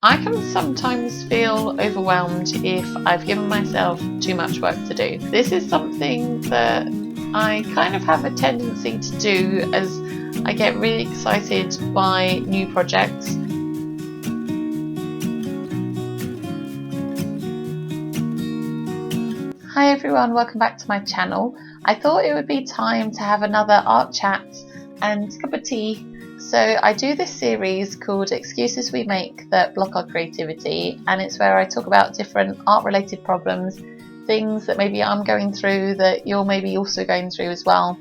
I can sometimes feel overwhelmed if I've given myself too much work to do. This is something that I kind of have a tendency to do as I get really excited by new projects. Hi everyone, welcome back to my channel. I thought it would be time to have another art chat and a cup of tea. So I do this series called Excuses We Make That Block Our Creativity, and it's where I talk about different art related problems, things that maybe I'm going through that you're maybe also going through as well.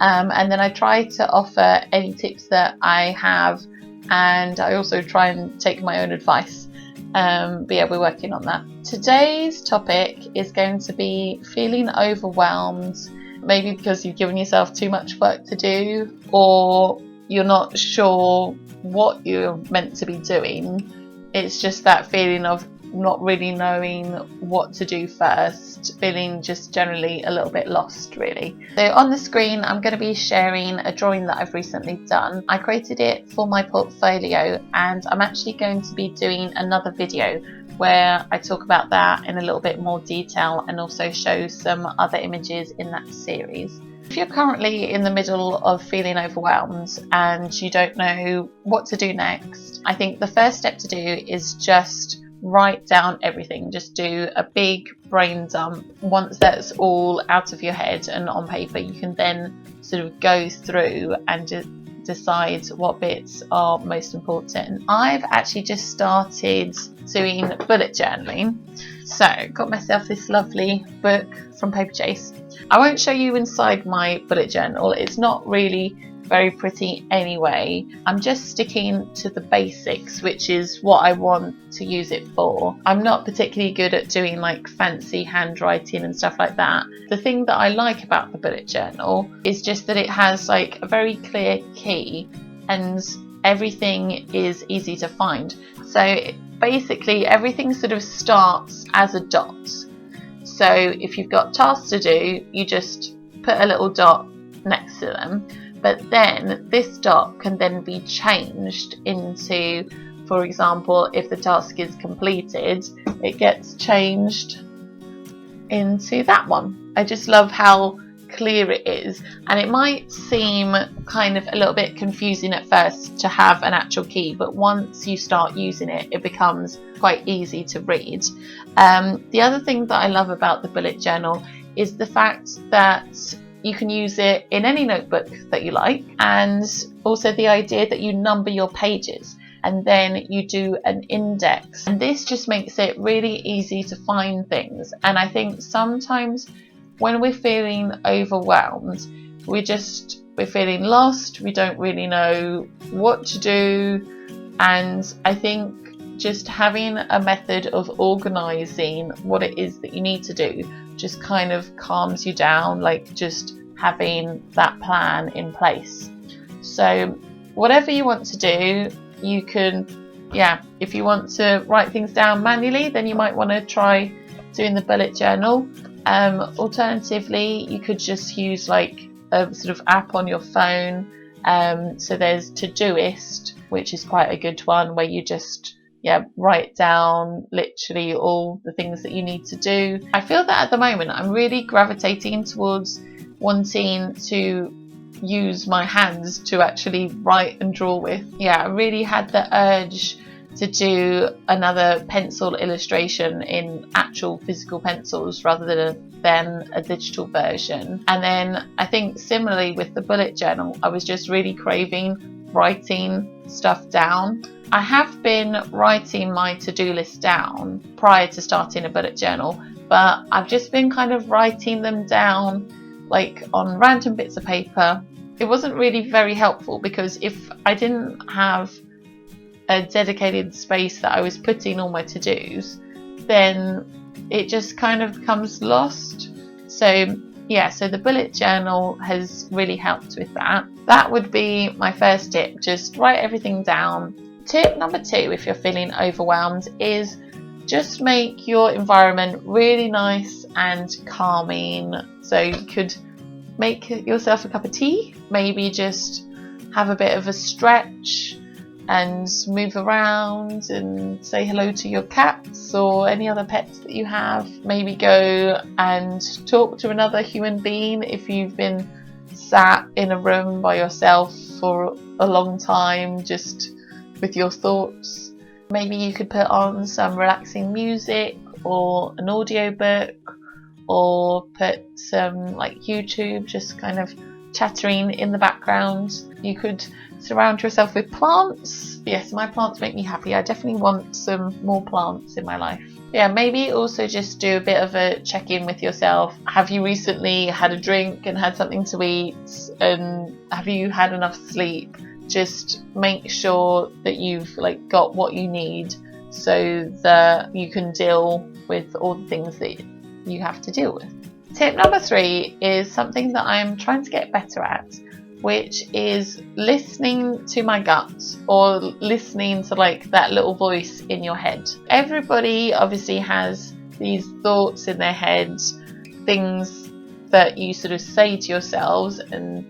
And then I try to offer any tips that I have, and I also try and take my own advice. But yeah, we're working on that. Today's topic is going to be feeling overwhelmed, maybe because you've given yourself too much work to do, or you're not sure what you're meant to be doing. It's just that feeling of not really knowing what to do first, feeling just generally a little bit lost really. So on the screen I'm going to be sharing a drawing that I've recently done. I created it for my portfolio, and I'm actually going to be doing another video where I talk about that in a little bit more detail and also show some other images in that series. If you're currently in the middle of feeling overwhelmed and you don't know what to do next, I think the first step to do is just write down everything. Just do a big brain dump. Once that's all out of your head and on paper, you can then sort of go through and decide what bits are most important. I've actually just started doing bullet journaling. So got myself this lovely book from Paper Chase. I won't show you inside my bullet journal. It's not really very pretty anyway. I'm just sticking to the basics, which is what I want to use it for. I'm not particularly good at doing like fancy handwriting and stuff like that. The thing that I like about the bullet journal is just that it has like a very clear key and everything is easy to find. So basically everything sort of starts as a dot. So if you've got tasks to do, you just put a little dot next to them. But then this dot can then be changed into, for example, if the task is completed, it gets changed into that one. I just love how clear it is, and it might seem kind of a little bit confusing at first to have an actual key, but once you start using it, it becomes quite easy to read. The other thing that I love about the bullet journal is the fact that you can use it in any notebook that you like, and also the idea that you number your pages and then you do an index, and this just makes it really easy to find things. And I think sometimes when we're feeling overwhelmed, we're feeling lost, we don't really know what to do, and I think just having a method of organising what it is that you need to do just kind of calms you down, like just having that plan in place. So whatever you want to do, you can, if you want to write things down manually, then you might want to try doing the bullet journal. Alternatively, you could just use like a sort of app on your phone. So there's Todoist, which is quite a good one, where you just write down literally all the things that you need to do. I feel that at the moment I'm really gravitating towards wanting to use my hands to actually write and draw with. I really had the urge to do another pencil illustration in actual physical pencils rather than a digital version. And then I think similarly with the bullet journal, I was just really craving writing stuff down. I have been writing my to-do list down prior to starting a bullet journal, but I've just been kind of writing them down like on random bits of paper. It wasn't really very helpful, because if I didn't have a dedicated space that I was putting all my to-dos, then it just kind of becomes lost. So the bullet journal has really helped with that. That would be my first tip, just write everything down. Tip number 2, if you're feeling overwhelmed, is just make your environment really nice and calming. So you could make yourself a cup of tea, maybe just have a bit of a stretch, and move around and say hello to your cats or any other pets that you have. Maybe go and talk to another human being if you've been sat in a room by yourself for a long time just with your thoughts. Maybe you could put on some relaxing music or an audiobook, or put some like YouTube just kind of chattering in the background. You could surround yourself with plants. Yes, my plants make me happy. I definitely want some more plants in my life. Yeah, maybe also just do a bit of a check-in with yourself. Have you recently had a drink and had something to eat? And have you had enough sleep? Just make sure that you've like got what you need so that you can deal with all the things that you have to deal with. Tip number 3 is something that I'm trying to get better at, which is listening to my gut, or listening to like that little voice in your head. Everybody obviously has these thoughts in their head, things that you sort of say to yourselves, and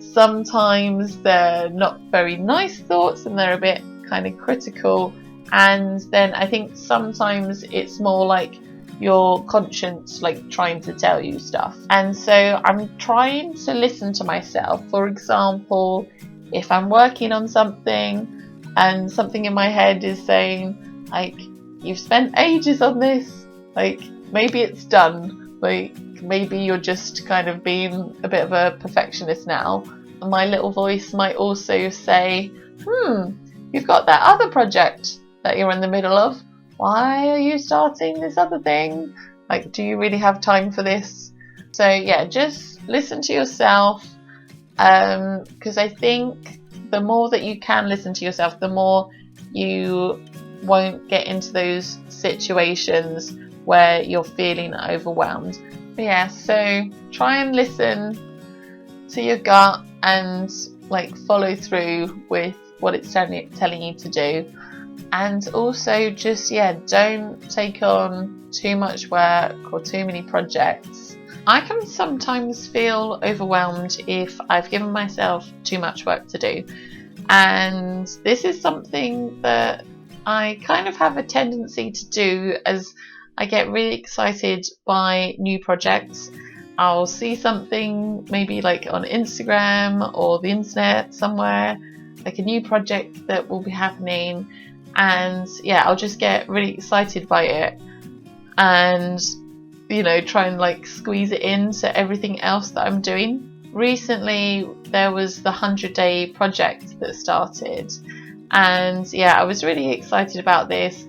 sometimes they're not very nice thoughts and they're a bit kind of critical, and then I think sometimes it's more like your conscience like trying to tell you stuff. And so I'm trying to listen to myself. For example, if I'm working on something and something in my head is saying like, you've spent ages on this, like maybe it's done, like maybe you're just kind of being a bit of a perfectionist now. My little voice might also say, you've got that other project that you're in the middle of. Why are you starting this other thing? Like, do you really have time for this? So yeah, just listen to yourself, because I think the more that you can listen to yourself, the more you won't get into those situations where you're feeling overwhelmed. But yeah, so try and listen to your gut and like follow through with what it's telling you to do. And also just, don't take on too much work or too many projects. I can sometimes feel overwhelmed if I've given myself too much work to do. And this is something that I kind of have a tendency to do as I get really excited by new projects. I'll see something maybe like on Instagram or the internet somewhere, like a new project that will be happening. And I'll just get really excited by it and, try and like squeeze it into everything else that I'm doing. Recently, there was the 100-day project that started, and I was really excited about this.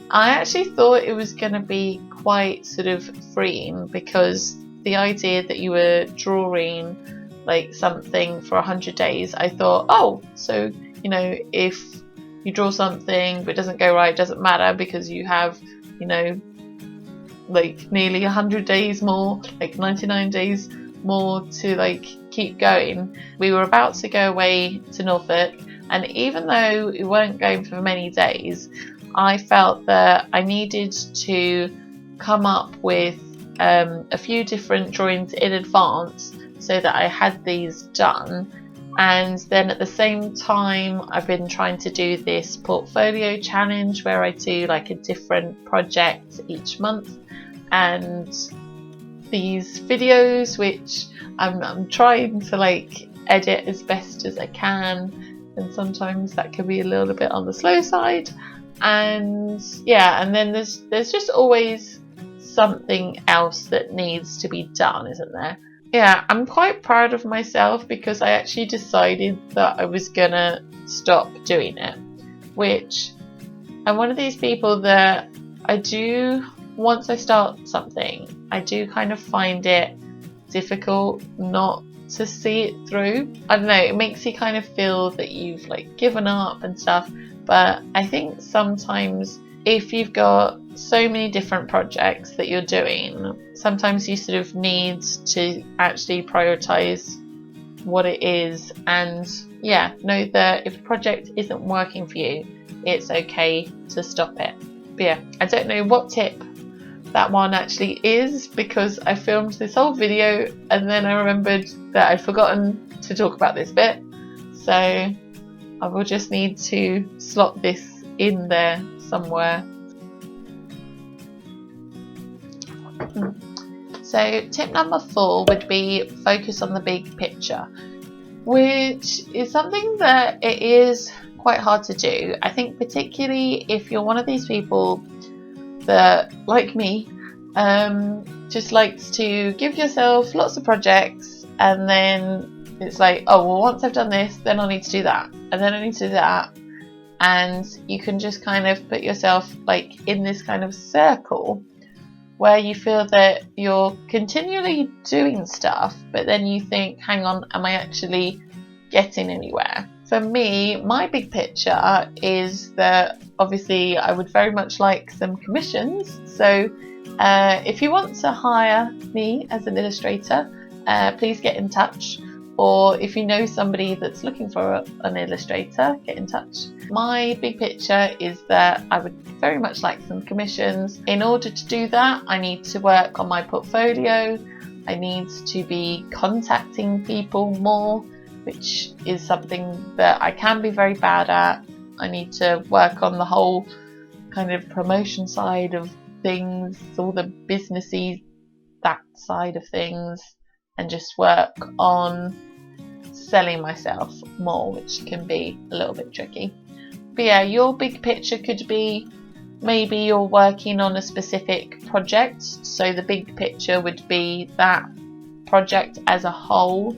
I actually thought it was going to be quite sort of freeing, because the idea that you were drawing like something for 100 days, I thought, so, if you draw something but it doesn't go right, it doesn't matter, because you have, like nearly 100 days more, like 99 days more to like keep going. We were about to go away to Norfolk, and even though we weren't going for many days, I felt that I needed to come up with a few different drawings in advance so that I had these done. And then at the same time, I've been trying to do this portfolio challenge where I do like a different project each month, and these videos which I'm trying to like edit as best as I can, and sometimes that can be a little bit on the slow side. And and then there's just always something else that needs to be done, isn't there? I'm quite proud of myself because I actually decided that I was gonna stop doing it, which I'm one of these people that I do, once I start something, I do kind of find it difficult not to see it through. I don't know, it makes you kind of feel that you've like given up and stuff, but I think sometimes if you've got so many different projects that you're doing, sometimes you sort of need to actually prioritize what it is, and know that if a project isn't working for you, it's okay to stop it. But I don't know what tip that one actually is, because I filmed this whole video and then I remembered that I'd forgotten to talk about this bit, so I will just need to slot this in there somewhere. So tip number 4 would be focus on the big picture, which is something that it is quite hard to do. I think particularly if you're one of these people that, like me, just likes to give yourself lots of projects, and then it's like, oh well, once I've done this, then I need to do that, and then I need to do that, and you can just kind of put yourself like in this kind of circle where you feel that you're continually doing stuff, but then you think, hang on, am I actually getting anywhere? For me, my big picture is that obviously I would very much like some commissions. So if you want to hire me as an illustrator, please get in touch. Or if you know somebody that's looking for an illustrator, get in touch. My big picture is that I would very much like some commissions. In order to do that, I need to work on my portfolio. I need to be contacting people more, which is something that I can be very bad at. I need to work on the whole kind of promotion side of things, all the businessy, that side of things, and just work on selling myself more, which can be a little bit tricky. But yeah, your big picture could be maybe you're working on a specific project, so the big picture would be that project as a whole,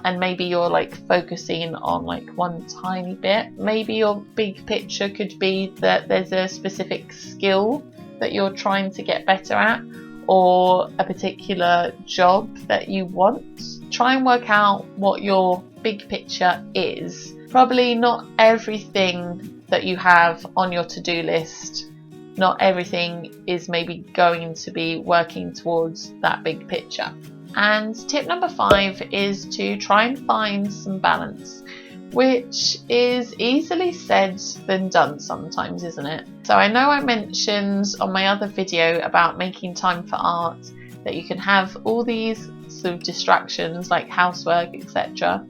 and maybe you're like focusing on like one tiny bit. Maybe your big picture could be that there's a specific skill that you're trying to get better at, or a particular job that you want. Try and work out what your big picture is. Probably not everything that you have on your to-do list, not everything is maybe going to be working towards that big picture. And tip number 5 is to try and find some balance, which is easily said than done sometimes, isn't it? So I know I mentioned on my other video about making time for art that you can have all these sort of distractions like housework, etc.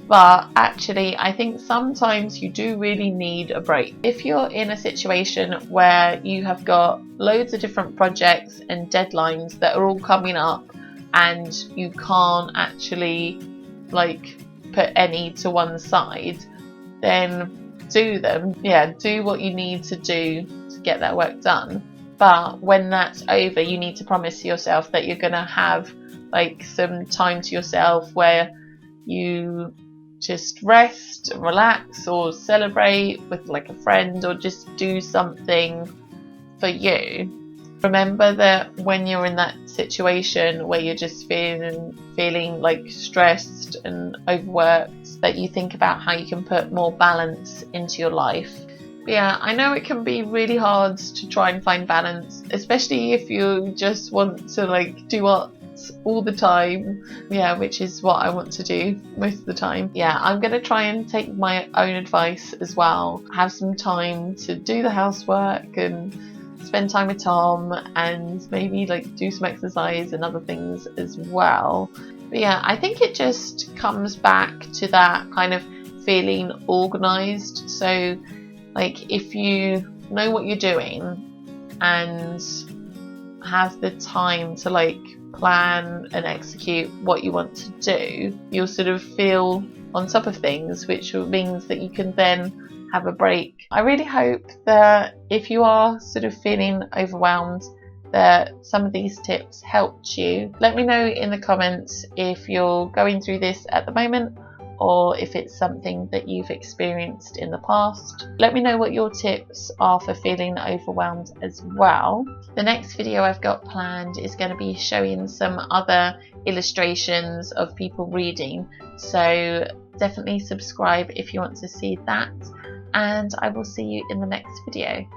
But actually, I think sometimes you do really need a break. If you're in a situation where you have got loads of different projects and deadlines that are all coming up and you can't actually like put any to one side, then do them. Yeah, do what you need to do to get that work done. But when that's over, you need to promise yourself that you're gonna have like some time to yourself where you just rest and relax, or celebrate with like a friend, or just do something for you. Remember that when you're in that situation where you're just feeling like stressed and overworked, that you think about how you can put more balance into your life. But yeah, I know it can be really hard to try and find balance, especially if you just want to like do art all the time, yeah, which is what I want to do most of the time. Yeah, I'm gonna try and take my own advice as well, have some time to do the housework and spend time with Tom, and maybe like do some exercise and other things as well. But yeah, I think it just comes back to that kind of feeling organized. So like if you know what you're doing and have the time to like plan and execute what you want to do, you'll sort of feel on top of things, which means that you can then have a break. I really hope that if you are sort of feeling overwhelmed, that some of these tips helped you. Let me know in the comments if you're going through this at the moment, or if it's something that you've experienced in the past. Let me know what your tips are for feeling overwhelmed as well. The next video I've got planned is going to be showing some other illustrations of people reading, so definitely subscribe if you want to see that, and I will see you in the next video.